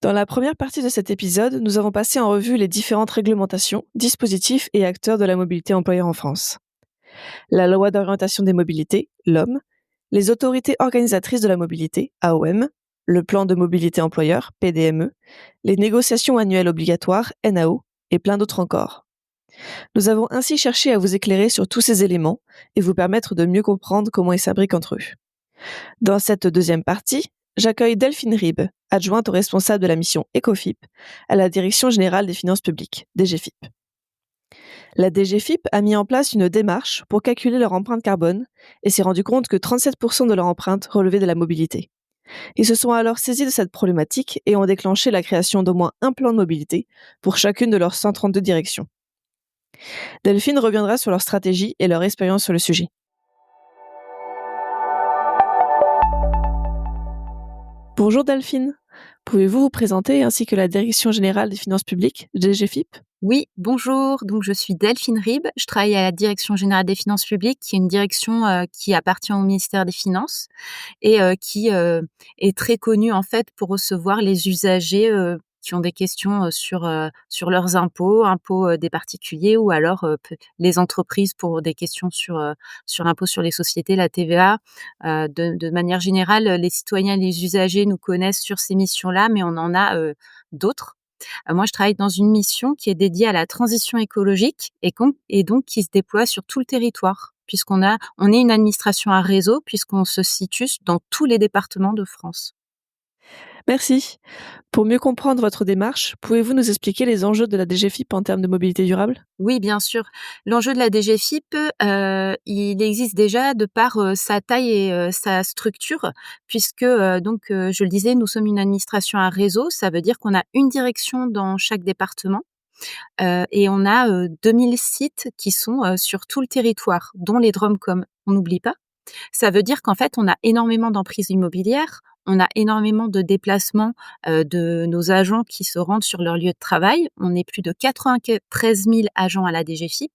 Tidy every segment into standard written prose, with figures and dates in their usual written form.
Dans la première partie de cet épisode, nous avons passé en revue les différentes réglementations, dispositifs et acteurs de la mobilité employeur en France. La loi d'orientation des mobilités, LOM, les autorités organisatrices de la mobilité, AOM, le plan de mobilité employeur, PDME, les négociations annuelles obligatoires, NAO, et plein d'autres encore. Nous avons ainsi cherché à vous éclairer sur tous ces éléments et vous permettre de mieux comprendre comment ils s'imbriquent entre eux. Dans cette deuxième partie, j'accueille Delphine Ribes, adjointe au responsable de la mission ECOFIP à la Direction générale des finances publiques, DGFiP. La DGFiP a mis en place une démarche pour calculer leur empreinte carbone et s'est rendu compte que 37% de leur empreinte relevait de la mobilité. Ils se sont alors saisis de cette problématique et ont déclenché la création d'au moins un plan de mobilité pour chacune de leurs 132 directions. Delphine reviendra sur leur stratégie et leur expérience sur le sujet. Bonjour Delphine, pouvez-vous vous présenter ainsi que la Direction générale des finances publiques, DGFiP ? Oui, bonjour. Donc, je suis Delphine Ribes. Je travaille à la Direction générale des finances publiques, qui est une direction qui appartient au ministère des Finances et qui est très connue en fait pour recevoir les usagers qui ont des questions sur leurs impôts des particuliers ou alors les entreprises pour des questions sur l'impôt sur les sociétés, la TVA. De manière générale, les citoyens et les usagers nous connaissent sur ces missions-là, mais on en a d'autres. Moi, je travaille dans une mission qui est dédiée à la transition écologique et donc qui se déploie sur tout le territoire, on est une administration à réseau puisqu'on se situe dans tous les départements de France. Merci. Pour mieux comprendre votre démarche, pouvez-vous nous expliquer les enjeux de la DGFiP en termes de mobilité durable ? Oui, bien sûr. L'enjeu de la DGFiP, il existe déjà de par sa taille et sa structure, puisque je le disais, nous sommes une administration à réseau. Ça veut dire qu'on a une direction dans chaque département. Et on a 2000 sites qui sont sur tout le territoire, dont les DROMCOM. On n'oublie pas. Ça veut dire qu'en fait, on a énormément d'emprises immobilières, on a énormément de déplacements de nos agents qui se rendent sur leur lieu de travail. On est plus de 93 000 agents à la DGFiP.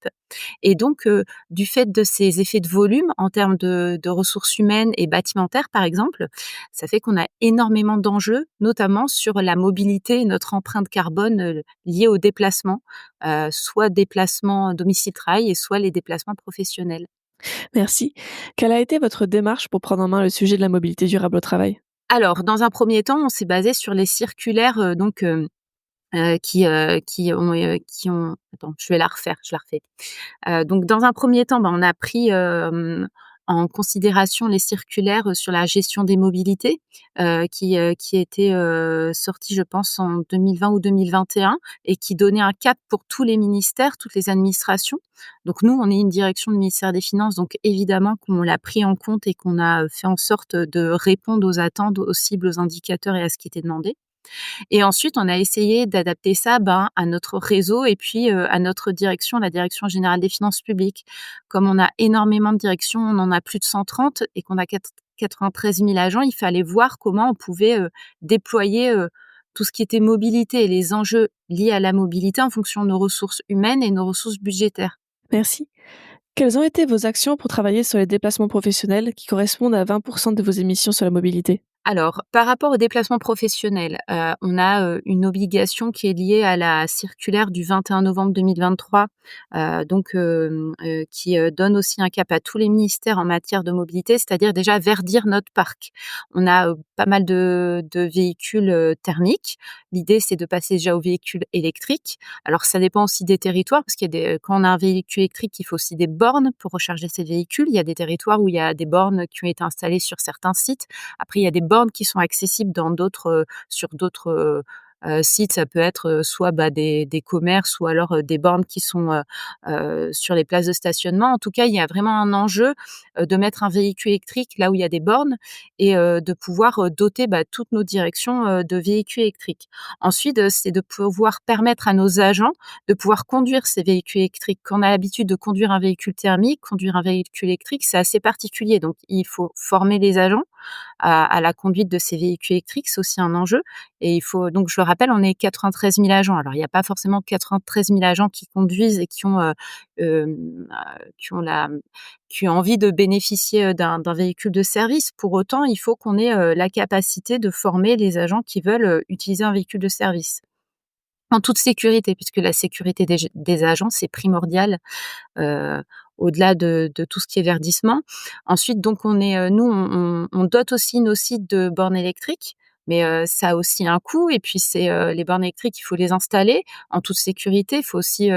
Et donc, du fait de ces effets de volume en termes de ressources humaines et bâtimentaires, par exemple, ça fait qu'on a énormément d'enjeux, notamment sur la mobilité et notre empreinte carbone liée aux déplacements, soit déplacements domicile-travail et soit les déplacements professionnels. Merci. Quelle a été votre démarche pour prendre en main le sujet de la mobilité durable au travail ? Alors, dans un premier temps, on s'est basé sur les circulaires qui ont. Attends, je vais la refaire, je la refais. Donc, dans un premier temps, on a pris en considération les circulaires sur la gestion des mobilités qui étaient sorties, je pense, en 2020 ou 2021 et qui donnaient un cap pour tous les ministères, toutes les administrations. Donc nous, on est une direction du ministère des Finances, donc évidemment qu'on l'a pris en compte et qu'on a fait en sorte de répondre aux attentes, aux cibles, aux indicateurs et à ce qui était demandé. Et ensuite, on a essayé d'adapter ça à notre réseau et puis à notre direction, la Direction générale des finances publiques. Comme on a énormément de directions, on en a plus de 130 et qu'on a 93 000 agents, il fallait voir comment on pouvait déployer tout ce qui était mobilité et les enjeux liés à la mobilité en fonction de nos ressources humaines et nos ressources budgétaires. Merci. Quelles ont été vos actions pour travailler sur les déplacements professionnels qui correspondent à 20% de vos émissions sur la mobilité ? Alors, par rapport aux déplacements professionnels, on a une obligation qui est liée à la circulaire du 21 novembre 2023, qui donne aussi un cap à tous les ministères en matière de mobilité, c'est-à-dire déjà verdir notre parc. On a pas mal de véhicules thermiques. L'idée, c'est de passer déjà aux véhicules électriques. Alors, ça dépend aussi des territoires, parce quand on a un véhicule électrique, il faut aussi des bornes pour recharger ces véhicules. Il y a des territoires où il y a des bornes qui ont été installées sur certains sites. Après, il y a des bornes qui sont accessibles sur d'autres sites. Ça peut être soit des commerces ou alors des bornes qui sont sur les places de stationnement. En tout cas, il y a vraiment un enjeu de mettre un véhicule électrique là où il y a des bornes et de pouvoir doter toutes nos directions de véhicules électriques. Ensuite, c'est de pouvoir permettre à nos agents de pouvoir conduire ces véhicules électriques. Quand on a l'habitude de conduire un véhicule thermique, conduire un véhicule électrique, c'est assez particulier. Donc, il faut former les agents. à la conduite de ces véhicules électriques. C'est aussi un enjeu et il faut donc je le rappelle, on est 93 000 agents. Alors il y a pas forcément 93 000 agents qui conduisent et qui ont la qui ont envie de bénéficier, d'un véhicule de service. Pour autant, il faut qu'on ait, la capacité de former les agents qui veulent, utiliser un véhicule de service. En toute sécurité, puisque la sécurité des agents, c'est primordial, heu, au-delà de tout ce qui est verdissement. Ensuite, donc on est, nous, on dote aussi nos sites de bornes électriques, mais ça a aussi un coût et puis c'est, les bornes électriques, il faut les installer en toute sécurité. Il faut aussi,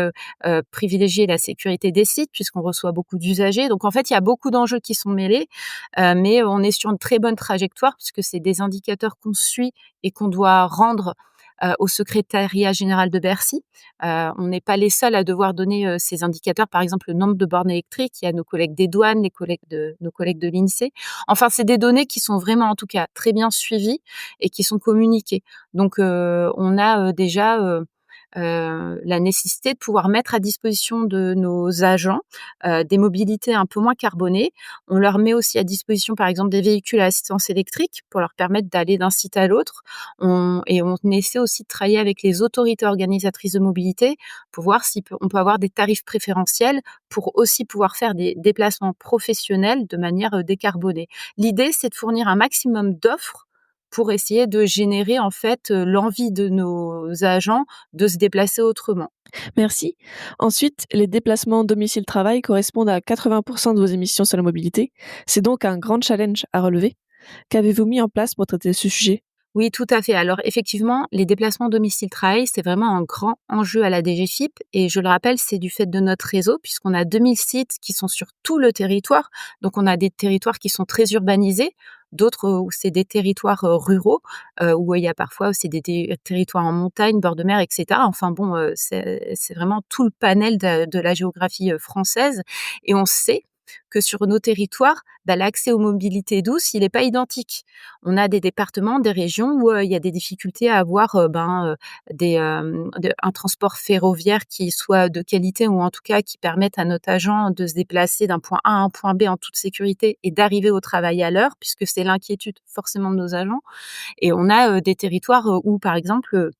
privilégier la sécurité des sites puisqu'on reçoit beaucoup d'usagers. Donc en fait, il y a beaucoup d'enjeux qui sont mêlés, mais on est sur une très bonne trajectoire puisque c'est des indicateurs qu'on suit et qu'on doit rendre, au secrétariat général de Bercy. On n'est pas les seuls à devoir donner, ces indicateurs, par exemple le nombre de bornes électriques. Il y a nos collègues des douanes, nos collègues de l'INSEE. Enfin, c'est des données qui sont vraiment, en tout cas, très bien suivies et qui sont communiquées. Donc, on a, déjà, la nécessité de pouvoir mettre à disposition de nos agents, des mobilités un peu moins carbonées. On leur met aussi à disposition, par exemple, des véhicules à assistance électrique pour leur permettre d'aller d'un site à l'autre. On essaie aussi de travailler avec les autorités organisatrices de mobilité pour voir si on peut avoir des tarifs préférentiels pour aussi pouvoir faire des déplacements professionnels de manière, décarbonée. L'idée, c'est de fournir un maximum d'offres pour essayer de générer, en fait, l'envie de nos agents de se déplacer autrement. Merci. Ensuite, les déplacements domicile-travail correspondent à 80% de vos émissions sur la mobilité. C'est donc un grand challenge à relever. Qu'avez-vous mis en place pour traiter ce sujet? Oui, tout à fait. Alors effectivement, les déplacements domicile-travail, c'est vraiment un grand enjeu à la DGFiP et je le rappelle, c'est du fait de notre réseau puisqu'on a 2000 sites qui sont sur tout le territoire. Donc on a des territoires qui sont très urbanisés, d'autres où c'est des territoires ruraux, où il y a parfois aussi des territoires en montagne, bord de mer, etc. Enfin bon, c'est vraiment tout le panel de la géographie française et on sait que sur nos territoires, l'accès aux mobilités douces, il n'est pas identique. On a des départements, des régions où il y a des difficultés à avoir un transport ferroviaire qui soit de qualité ou en tout cas qui permette à notre agent de se déplacer d'un point A à un point B en toute sécurité et d'arriver au travail à l'heure, puisque c'est l'inquiétude forcément de nos agents. Et on a des territoires où, par exemple,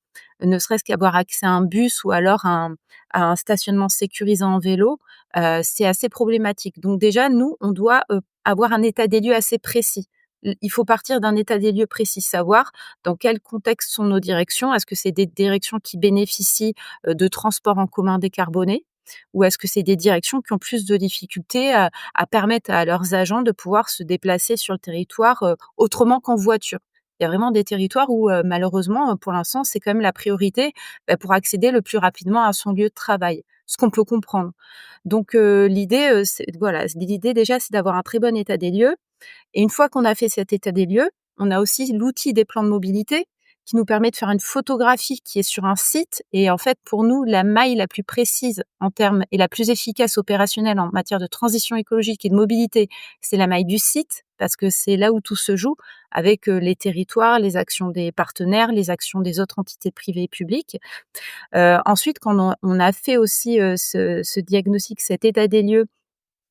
ne serait-ce qu'avoir accès à un bus ou alors à un stationnement sécurisé en vélo, c'est assez problématique. Donc déjà, nous, on doit avoir un état des lieux assez précis. Il faut partir d'un état des lieux précis, savoir dans quel contexte sont nos directions. Est-ce que c'est des directions qui bénéficient de transports en commun décarbonés ou est-ce que c'est des directions qui ont plus de difficultés à permettre à leurs agents de pouvoir se déplacer sur le territoire autrement qu'en voiture? Il y a vraiment des territoires où malheureusement, pour l'instant, c'est quand même la priorité, pour accéder le plus rapidement à son lieu de travail, ce qu'on peut comprendre. Donc l'idée, l'idée déjà, c'est d'avoir un très bon état des lieux et une fois qu'on a fait cet état des lieux, on a aussi l'outil des plans de mobilité qui nous permet de faire une photographie qui est sur un site et en fait, pour nous, la maille la plus précise en termes et la plus efficace opérationnelle en matière de transition écologique et de mobilité, c'est la maille du site parce que c'est là où tout se joue avec les territoires, les actions des partenaires, les actions des autres entités privées et publiques. Ensuite, quand on a fait aussi ce diagnostic, cet état des lieux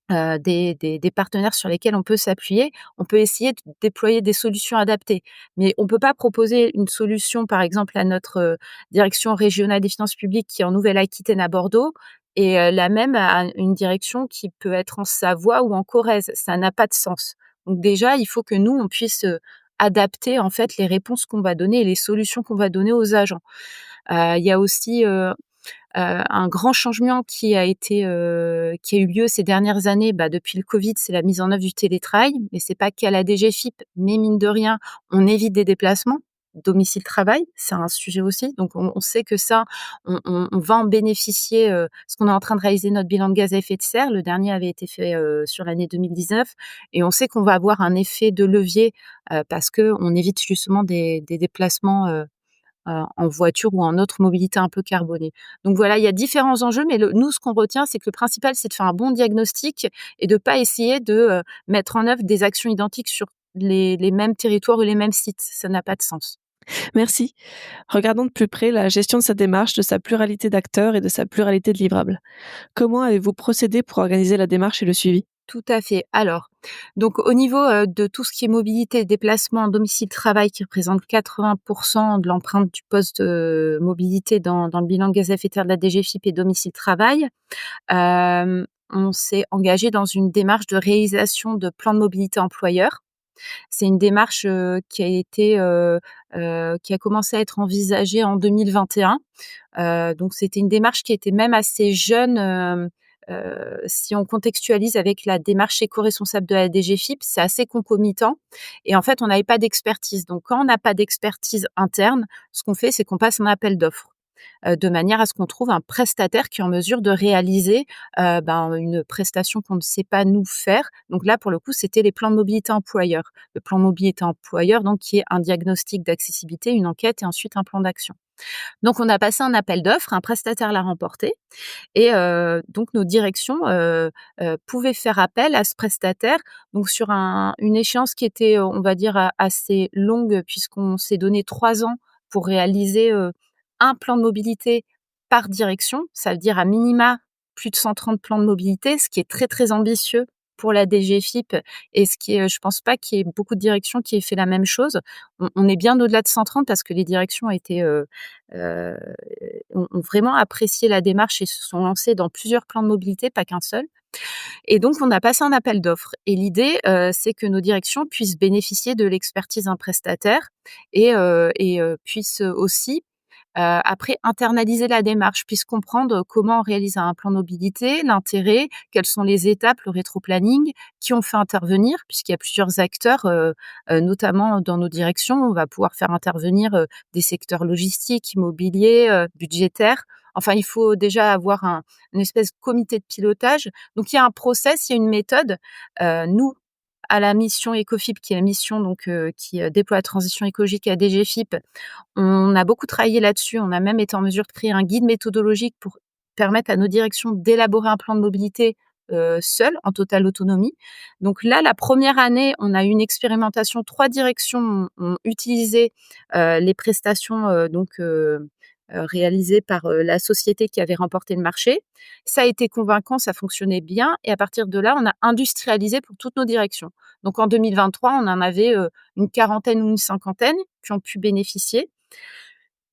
des partenaires sur lesquels on peut s'appuyer, on peut essayer de déployer des solutions adaptées. Mais on peut pas proposer une solution, par exemple, à notre, direction régionale des finances publiques qui est en Nouvelle-Aquitaine à Bordeaux et la même à une direction qui peut être en Savoie ou en Corrèze. Ça n'a pas de sens. Donc déjà, il faut que nous, on puisse, adapter, en fait, les réponses qu'on va donner et les solutions qu'on va donner aux agents. Il y a aussi, un grand changement qui a eu lieu ces dernières années, depuis le Covid, c'est la mise en œuvre du télétravail. Mais c'est pas qu'à la DGFiP, mais mine de rien, on évite des déplacements. Domicile-travail, c'est un sujet aussi. Donc on sait que ça, on va en bénéficier, parce qu'on est en train de réaliser notre bilan de gaz à effet de serre. Le dernier avait été fait, sur l'année 2019 et on sait qu'on va avoir un effet de levier, parce qu'on évite justement des déplacements, en voiture ou en autre mobilité un peu carbonée. Donc voilà, il y a différents enjeux, mais nous, ce qu'on retient, c'est que le principal, c'est de faire un bon diagnostic et de pas essayer de mettre en œuvre des actions identiques sur les mêmes territoires ou les mêmes sites. Ça n'a pas de sens. Merci. Regardons de plus près la gestion de sa démarche, de sa pluralité d'acteurs et de sa pluralité de livrables. Comment avez-vous procédé pour organiser la démarche et le suivi? Tout à fait. Alors, Donc au niveau, de tout ce qui est mobilité, déplacement, domicile-travail qui représente 80 de l'empreinte du poste de mobilité dans le bilan gaz à effet de serre de la DGFiP et domicile-travail, on s'est engagé dans une démarche de réalisation de plans de mobilité employeur. C'est une démarche, qui a commencé à être envisagée en 2021. Donc c'était une démarche qui était même assez jeune, si on contextualise avec la démarche éco-responsable de la DGFiP, c'est assez concomitant et en fait, on n'avait pas d'expertise. Donc quand on n'a pas d'expertise interne, ce qu'on fait, c'est qu'on passe un appel d'offres, de manière à ce qu'on trouve un prestataire qui est en mesure de réaliser, une prestation qu'on ne sait pas nous faire. Donc là, pour le coup, c'était les plans de mobilité employeur. Le plan de mobilité employeur, donc qui est un diagnostic d'accessibilité, une enquête et ensuite un plan d'action. Donc on a passé un appel d'offres, un prestataire l'a remporté et donc nos directions, pouvaient faire appel à ce prestataire, donc sur une échéance qui était, on va dire, assez longue puisqu'on s'est donné 3 ans pour réaliser, un plan de mobilité par direction. Ça veut dire à minima plus de 130 plans de mobilité, ce qui est très, très ambitieux pour la DGFiP et ce qui est, je pense pas qu'il y ait beaucoup de directions qui aient fait la même chose. On est bien au-delà de 130 parce que les directions heu, ont vraiment apprécié la démarche et se sont lancées dans plusieurs plans de mobilité, pas qu'un seul. Et donc on a passé un appel d'offres et l'idée, c'est que nos directions puissent bénéficier de l'expertise d'un prestataire et puissent aussi, après internaliser la démarche, puissent comprendre comment on réalise un plan de mobilité, l'intérêt, quelles sont les étapes, le rétro-planning, qui on fait intervenir puisqu'il y a plusieurs acteurs, notamment dans nos directions. On va pouvoir faire intervenir, des secteurs logistiques, immobiliers, budgétaires. Enfin, il faut déjà avoir une espèce de comité de pilotage. Donc il y a un process, il y a une méthode. Nous, à la mission Ecofip, qui est la mission donc qui déploie la transition écologique à DGFiP, on a beaucoup travaillé là-dessus. On a même été en mesure de créer un guide méthodologique pour permettre à nos directions d'élaborer un plan de mobilité, seules, en totale autonomie. Donc là, la première année, on a eu une expérimentation. 3 directions ont utilisé, les prestations, réalisées par, la société qui avait remporté le marché. Ça a été convaincant, ça fonctionnait bien et à partir de là, on a industrialisé pour toutes nos directions. Donc en 2023, on en avait, une quarantaine ou une cinquantaine qui ont pu bénéficier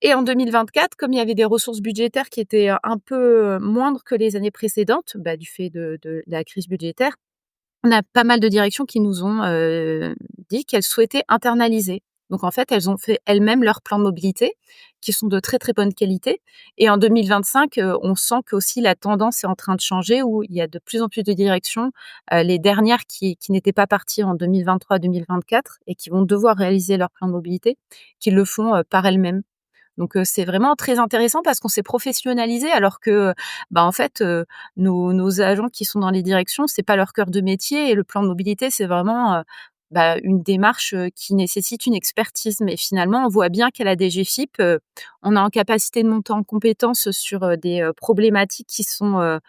et en 2024, comme il y avait des ressources budgétaires qui étaient un peu, moindres que les années précédentes, du fait de la crise budgétaire, on a pas mal de directions qui nous ont, dit qu'elles souhaitaient internaliser. Donc en fait, elles ont fait elles-mêmes leurs plans de mobilité qui sont de très, très bonne qualité et en 2025, on sent qu'aussi la tendance est en train de changer où il y a de plus en plus de directions, les dernières qui n'étaient pas parties en 2023-2024 et qui vont devoir réaliser leur plan de mobilité, qui le font, par elles-mêmes. Donc c'est vraiment très intéressant parce qu'on s'est professionnalisé alors que, en fait, nos agents qui sont dans les directions, c'est pas leur cœur de métier et le plan de mobilité, c'est vraiment, une démarche, qui nécessite une expertise. Mais finalement, on voit bien qu'à la DGFiP, on est en capacité de monter en compétences sur, des, problématiques qui sont,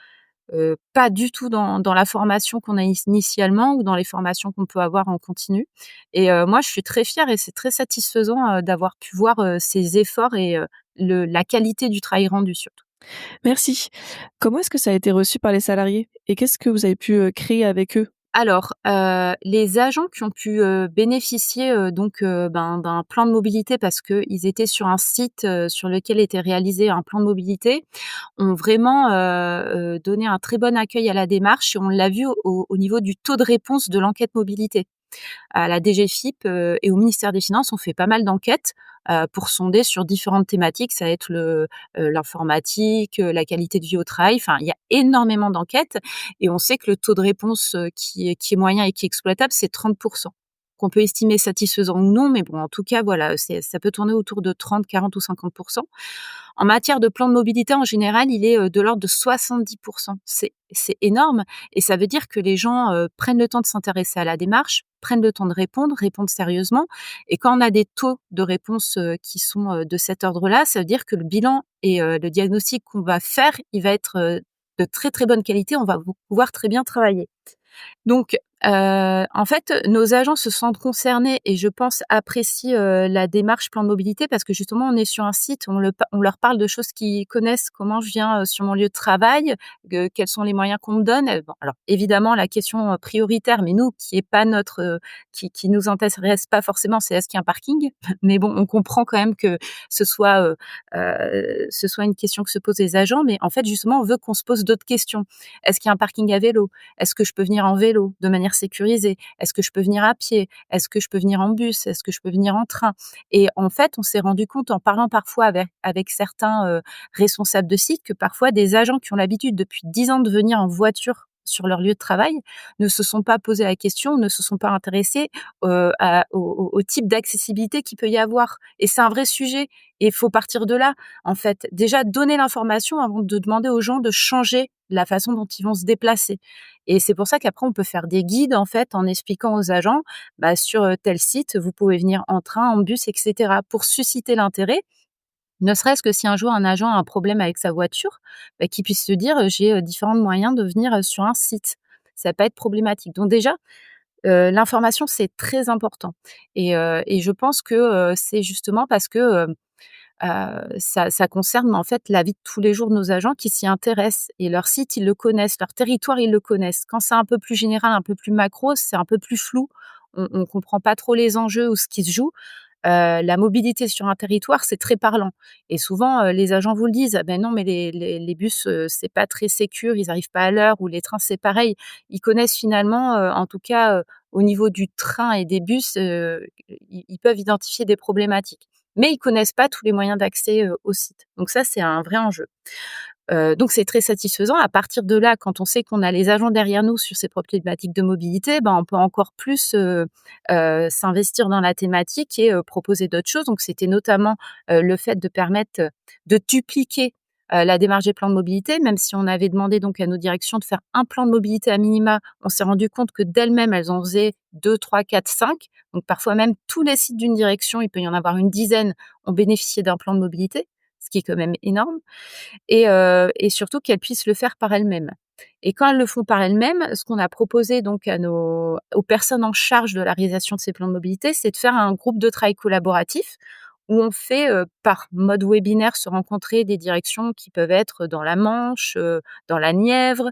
pas du tout dans la formation qu'on a initialement ou dans les formations qu'on peut avoir en continu et moi, je suis très fière et c'est très satisfaisant, d'avoir pu voir, ces efforts et la qualité du travail rendu surtout. Merci. Comment est-ce que ça a été reçu par les salariés et qu'est-ce que vous avez pu, créer avec eux? Alors, les agents qui ont pu, bénéficier, d'un plan de mobilité parce qu'ils étaient sur un site, sur lequel était réalisé un plan de mobilité, ont vraiment, donné un très bon accueil à la démarche et on l'a vu au niveau du taux de réponse de l'enquête mobilité. À la DGFiP, et au ministère des Finances, on fait pas mal d'enquêtes, pour sonder sur différentes thématiques. Ça va être l'informatique, la qualité de vie au travail. Enfin, il y a énormément d'enquêtes et on sait que le taux de réponse, qui est moyen et qui est exploitable, c'est 30. Qu'on peut estimer satisfaisant ou non, mais bon, en tout cas, voilà, ça peut tourner autour de 30, 40 ou 50. En matière de plan de mobilité, en général, il est, de l'ordre de 70. C'est énorme et ça veut dire que les gens, prennent le temps de s'intéresser à la démarche, prennent le temps de répondre, répondent sérieusement et quand on a des taux de réponse, qui sont, de cet ordre-là, ça veut dire que le bilan et le diagnostic qu'on va faire, il va être, de très, très bonne qualité. On va pouvoir très bien travailler. Donc, En fait, nos agents se sentent concernés et je pense apprécient, la démarche plan de mobilité parce que justement on est sur un site, on leur parle de choses qu'ils connaissent. Comment je viens, sur mon lieu de travail, quels sont les moyens qu'on me donne? Bon, alors évidemment la question, prioritaire, mais nous qui est pas notre, qui nous intéresse pas forcément, c'est est-ce qu'il y a un parking? Mais bon, on comprend quand même que ce soit, ce soit une question que se posent les agents, mais en fait justement on veut qu'on se pose d'autres questions. Est-ce qu'il y a un parking à vélo? Est-ce que je peux venir en vélo de manière sécurisée? Est-ce que je peux venir à pied? Est-ce que je peux venir en bus? Est-ce que je peux venir en train? Et en fait, on s'est rendu compte en parlant parfois avec certains, responsables de site que parfois des agents qui ont l'habitude depuis 10 ans de venir en voiture sur leur lieu de travail ne se sont pas posé la question, ne se sont pas intéressés, au type d'accessibilité qu'il peut y avoir. Et c'est un vrai sujet et il faut partir de là, en fait. Déjà donner l'information avant de demander aux gens de changer la façon dont ils vont se déplacer. Et c'est pour ça qu'après on peut faire des guides, en fait, en expliquant aux agents, bah, sur, tel site, vous pouvez venir en train, en bus et cetera, pour susciter l'intérêt. Ne serait-ce que si un jour un agent a un problème avec sa voiture, bah, qu'il puisse se dire, «J'ai, différents moyens de venir, sur un site». Ça va pas être problématique. Donc déjà, l'information, c'est très important et je pense que, c'est justement parce que, ça concerne, en fait, la vie de tous les jours de nos agents qui s'y intéressent et leur site, ils le connaissent, leur territoire, ils le connaissent. Quand c'est un peu plus général, un peu plus macro, c'est un peu plus flou. On comprend pas trop les enjeux ou ce qui se joue. La mobilité sur un territoire, c'est très parlant et souvent, les agents vous le disent: «Ah ben non, mais les bus, c'est pas très sécure, ils arrivent pas à l'heure» ou les trains, c'est pareil. Ils connaissent finalement, en tout cas, au niveau du train et des bus, ils peuvent identifier des problématiques. Mais ils connaissent pas tous les moyens d'accès, au site. Donc ça, c'est un vrai enjeu. Donc c'est très satisfaisant. À partir de là, quand on sait qu'on a les agents derrière nous sur ces problématiques de mobilité, ben, on peut encore plus, s'investir dans la thématique et proposer d'autres choses. Donc c'était notamment, le fait de permettre, de dupliquer, la démarche des plans de mobilité. Même si on avait demandé donc à nos directions de faire un plan de mobilité à minima, on s'est rendu compte que d'elles-mêmes, elles en faisaient 2, 3, 4, 5. Donc parfois même tous les sites d'une direction, il peut y en avoir une dizaine, ont bénéficié d'un plan de mobilité, ce qui est quand même énorme et surtout qu'elles puissent le faire par elles-mêmes. Et quand elles le font par elles-mêmes, ce qu'on a proposé donc aux personnes en charge de la réalisation de ces plans de mobilité, c'est de faire un groupe de travail collaboratif où on fait, par mode webinaire se rencontrer des directions qui peuvent être dans la Manche, dans la Nièvre,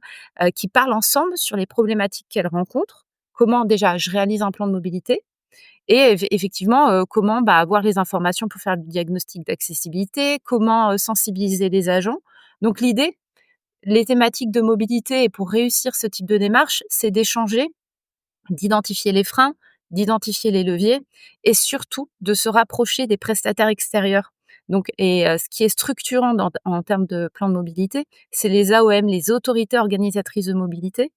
qui parlent ensemble sur les problématiques qu'elles rencontrent. Comment déjà je réalise un plan de mobilité? Et effectivement, comment, bah, avoir les informations pour faire le diagnostic d'accessibilité, comment, sensibiliser les agents. Donc l'idée, les thématiques de mobilité et pour réussir ce type de démarche, c'est d'échanger, d'identifier les freins, d'identifier les leviers et surtout de se rapprocher des prestataires extérieurs. Donc ce qui est structurant en termes de plan de mobilité, c'est les AOM, les autorités organisatrices de mobilité,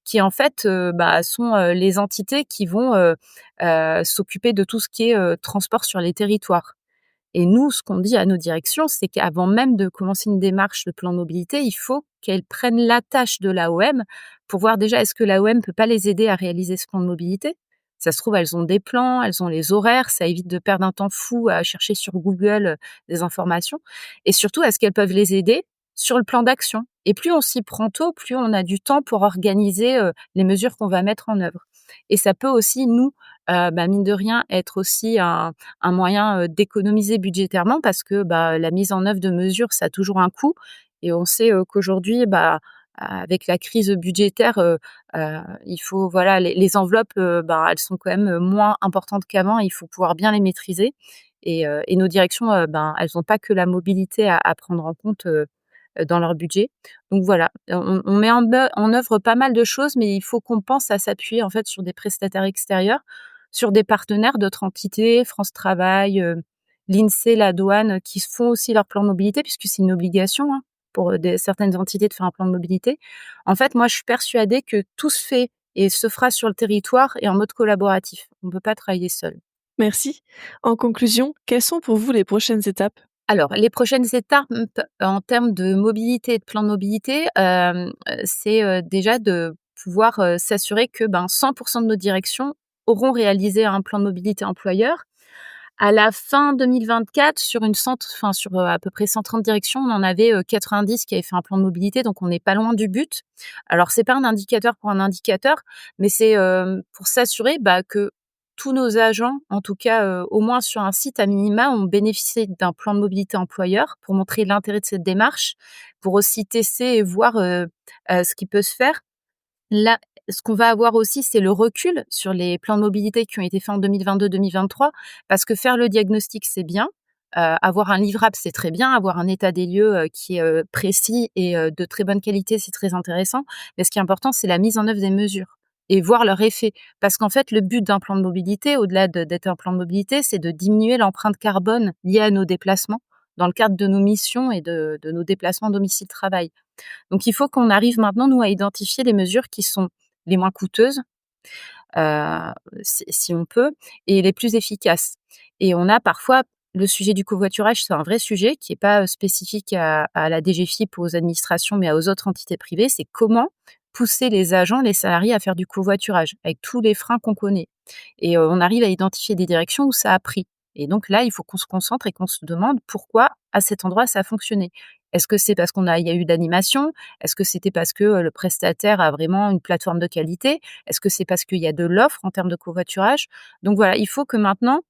qui en fait, bah, sont, les entités qui vont, s'occuper de tout ce qui est, transport sur les territoires. Et nous, ce qu'on dit à nos directions, c'est qu'avant même de commencer une démarche de plan de mobilité, il faut qu'elles prennent la tâche de l'AOM pour voir déjà est-ce que l'AOM peut pas les aider à réaliser ce plan de mobilité. Ça se trouve, elles ont des plans, elles ont les horaires, ça évite de perdre un temps fou à chercher sur Google, des informations. Et surtout, est-ce qu'elles peuvent les aider sur le plan d'action? Et plus on s'y prend tôt, plus on a du temps pour organiser, les mesures qu'on va mettre en œuvre. Et ça peut aussi nous, bah, mine de rien, être aussi un moyen, d'économiser budgétairement parce que, bah, la mise en œuvre de mesures, ça a toujours un coût et on sait, qu'aujourd'hui, bah, avec la crise budgétaire, il faut voilà, les enveloppes, ben, elles sont quand même, moins importantes qu'avant. Il faut pouvoir bien les maîtriser et nos directions, ben, elles ont pas que la mobilité à prendre en compte, dans leur budget. Donc voilà, on met en œuvre pas mal de choses, mais il faut qu'on pense à s'appuyer, en fait, sur des prestataires extérieurs, sur des partenaires d'autres entités, France Travail, l'INSEE, la douane, qui se font aussi leur plan de mobilité puisque c'est une obligation, hein, pour, certaines entités de faire un plan de mobilité. En fait, moi, je suis persuadée que tout se fait et se fera sur le territoire et en mode collaboratif. On ne peut pas travailler seul. Merci. En conclusion, quelles sont pour vous les prochaines étapes? Alors, les prochaines étapes, en termes de mobilité et de plan de mobilité, c'est, déjà de pouvoir, s'assurer que, ben, 100 de nos directions auront réalisé un plan de mobilité employeur À la fin 2024, sur à peu près 130 directions, on en avait 90 qui avaient fait un plan de mobilité, donc on n'est pas loin du but. Alors c'est pas un indicateur pour un indicateur, mais c'est pour s'assurer que tous nos agents, en tout cas au moins sur un site à minima, ont bénéficié d'un plan de mobilité employeur pour montrer l'intérêt de cette démarche, pour aussi tester et voir ce qui peut se faire. Là, ce qu'on va avoir aussi, c'est le recul sur les plans de mobilité qui ont été faits en 2022-2023, parce que faire le diagnostic, c'est bien. Avoir un livrable, c'est très bien. Avoir un état des lieux qui est précis et de très bonne qualité, c'est très intéressant. Mais ce qui est important, c'est la mise en œuvre des mesures et voir leur effet. Parce qu'en fait, le but d'un plan de mobilité, au-delà d'être un plan de mobilité, c'est de diminuer l'empreinte carbone liée à nos déplacements dans le cadre de nos missions et de nos déplacements domicile-travail. Donc il faut qu'on arrive maintenant, nous, à identifier les mesures qui sont les moins coûteuses, si on peut, et les plus efficaces. Et on a parfois le sujet du covoiturage, c'est un vrai sujet qui est pas, spécifique à la DGFiP ou aux administrations, mais aux autres entités privées. C'est comment pousser les agents, les salariés à faire du covoiturage avec tous les freins qu'on connaît. Et on arrive à identifier des directions où ça a pris. Et donc là, il faut qu'on se concentre et qu'on se demande pourquoi à cet endroit ça a fonctionné. Est-ce que c'est parce il y a eu d'animation? Est-ce que c'était parce que, le prestataire a vraiment une plateforme de qualité? Est-ce que c'est parce qu'il y a de l'offre en termes de covoiturage? Donc voilà, il faut que maintenant,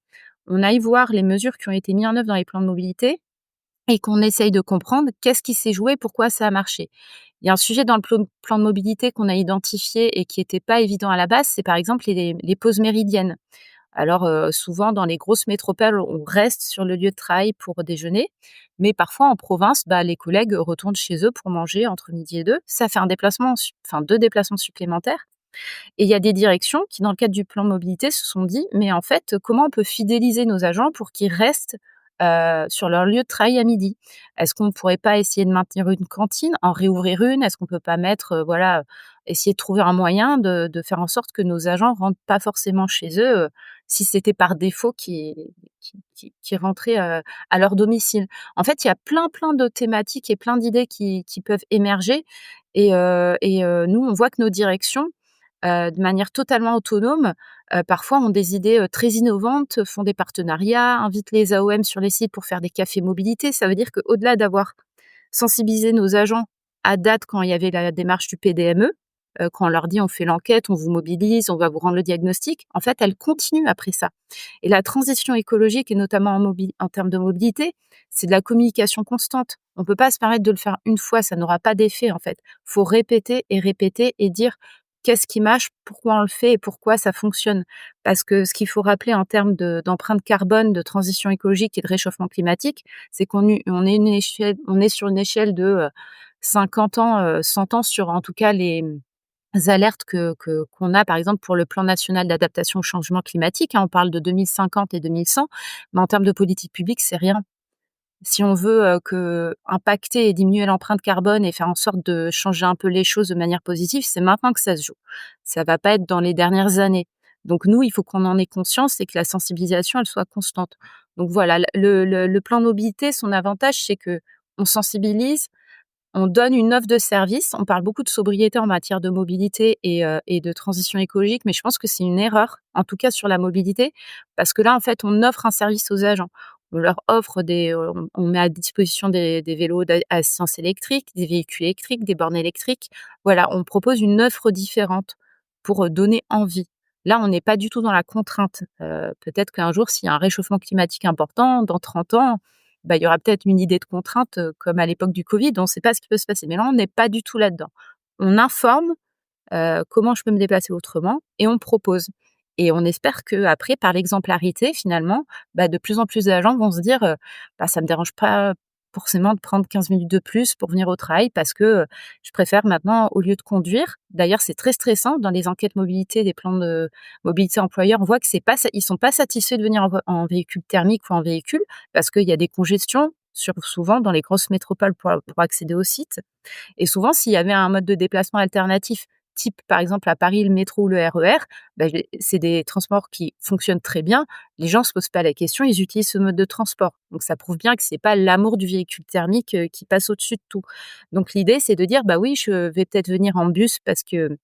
on aille voir les mesures qui ont été mises en œuvre dans les plans de mobilité et qu'on essaye de comprendre qu'est-ce qui s'est joué, pourquoi ça a marché. Il y a un sujet dans le plan de mobilité qu'on a identifié et qui était pas évident à la base, c'est par exemple les pauses méridiennes. Alors, souvent dans les grosses métropoles, on reste sur le lieu de travail pour déjeuner, mais parfois en province, les collègues retournent chez eux pour manger entre midi et 2. Ça fait un déplacement 2 déplacements supplémentaires et il y a des directions qui, dans le cadre du plan de mobilité, se sont dit: «Mais en fait, comment on peut fidéliser nos agents pour qu'ils restent, sur leur lieu de travail à midi? Est-ce qu'on ne pourrait pas essayer de maintenir une cantine, en réouvrir une? Est-ce qu'on peut pas mettre, essayer de trouver un moyen de faire en sorte que nos agents rentrent pas forcément chez eux, si c'était par défaut qu'ils rentraient, à leur domicile?» En fait, il y a plein de thématiques et plein d'idées qui peuvent émerger et nous, on voit que nos directions, de manière totalement autonome, parfois ont des idées, très innovantes, font des partenariats, invitent les AOM sur les sites pour faire des cafés mobilité. Ça veut dire qu'au-delà d'avoir sensibilisé nos agents à date quand il y avait la démarche du PDME, quand on leur dit: «On fait l'enquête, on vous mobilise, on va vous rendre le diagnostic», en fait, elles continuent après ça. Et la transition écologique et notamment en termes de mobilité, c'est de la communication constante. On ne peut pas se permettre de le faire une fois, ça n'aura pas d'effet, en fait. Faut répéter et dire: qu'est-ce qui marche? Pourquoi on le fait et pourquoi ça fonctionne? Parce que ce qu'il faut rappeler en termes d'empreinte carbone, de transition écologique et de réchauffement climatique, c'est on est sur une échelle de, 50 ans, 100 ans sur en tout cas les alertes qu'on a par exemple pour le plan national d'adaptation au changement climatique, hein. On parle de 2050 et 2100, mais en termes de politique publique, c'est rien. Si on veut, impacter et diminuer l'empreinte carbone et faire en sorte de changer un peu les choses de manière positive, c'est maintenant que ça se joue. Ça va pas être dans les dernières années. Donc nous, il faut qu'on en ait conscience et que la sensibilisation, elle soit constante. Donc voilà, le plan de mobilité, son avantage, c'est qu'on sensibilise, on donne une offre de service. On parle beaucoup de sobriété en matière de mobilité et de transition écologique, mais je pense que c'est une erreur, en tout cas sur la mobilité, parce que là, en fait, on offre un service aux agents. On leur offre on met à disposition des vélos d'assistance électrique, des véhicules électriques, des bornes électriques. Voilà, on propose une offre différente pour donner envie. Là, on n'est pas du tout dans la contrainte. Peut-être qu'un jour, s'il y a un réchauffement climatique important, dans 30 ans, il y aura peut-être une idée de contrainte, comme à l'époque du Covid, on ne sait pas ce qui peut se passer. Mais là, on n'est pas du tout là-dedans. On informe, comment je peux me déplacer autrement et on propose. Et on espère qu'après, par l'exemplarité, finalement, de plus en plus d'agents vont se dire, «Ça me dérange pas forcément de prendre 15 minutes de plus pour venir au travail parce que, je préfère maintenant au lieu de conduire». D'ailleurs, c'est très stressant dans les enquêtes mobilité des plans de mobilité employeur, on voit que c'est pas ils sont pas satisfaits de venir en véhicule thermique ou en véhicule parce qu'il y a des congestions souvent dans les grosses métropoles pour accéder au site. Et souvent, s'il y avait un mode de déplacement alternatif, type par exemple à Paris, le métro ou le RER, c'est des transports qui fonctionnent très bien. Les gens se posent pas la question, ils utilisent ce mode de transport. Donc ça prouve bien que c'est pas l'amour du véhicule thermique, qui passe au-dessus de tout. Donc l'idée, c'est de dire: «Bah oui, je vais peut-être venir en bus parce que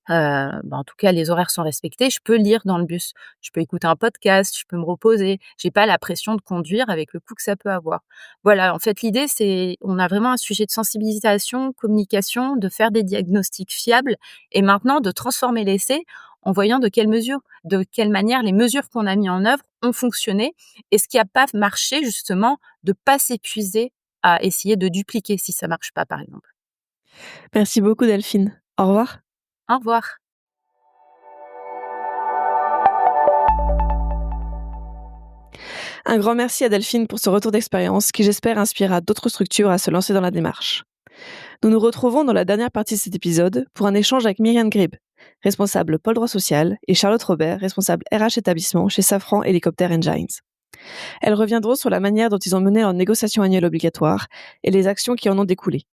En tout cas, les horaires sont respectés, je peux lire dans le bus. Je peux écouter un podcast, je peux me reposer. J'ai pas la pression de conduire avec le coût que ça peut avoir. Voilà, en fait, l'idée, c'est on a vraiment un sujet de sensibilisation, communication, de faire des diagnostics fiables et maintenant de transformer l'essai en voyant de quelle manière les mesures qu'on a mis en œuvre ont fonctionné et ce qui a pas marché justement, de pas s'épuiser à essayer de dupliquer si ça marche pas, par exemple. Merci beaucoup Delphine. Au revoir. Au revoir. Un grand merci à Delphine pour ce retour d'expérience qui j'espère inspirera d'autres structures à se lancer dans la démarche. Nous nous retrouvons dans la dernière partie de cet épisode pour un échange avec Myriam Grib, responsable pôle droit social, et Charlotte Robert, responsable RH établissement chez Safran Helicopter Engines. Elles reviendront sur la manière dont ils ont mené leur négociation annuelle obligatoire et les actions qui en ont découlé.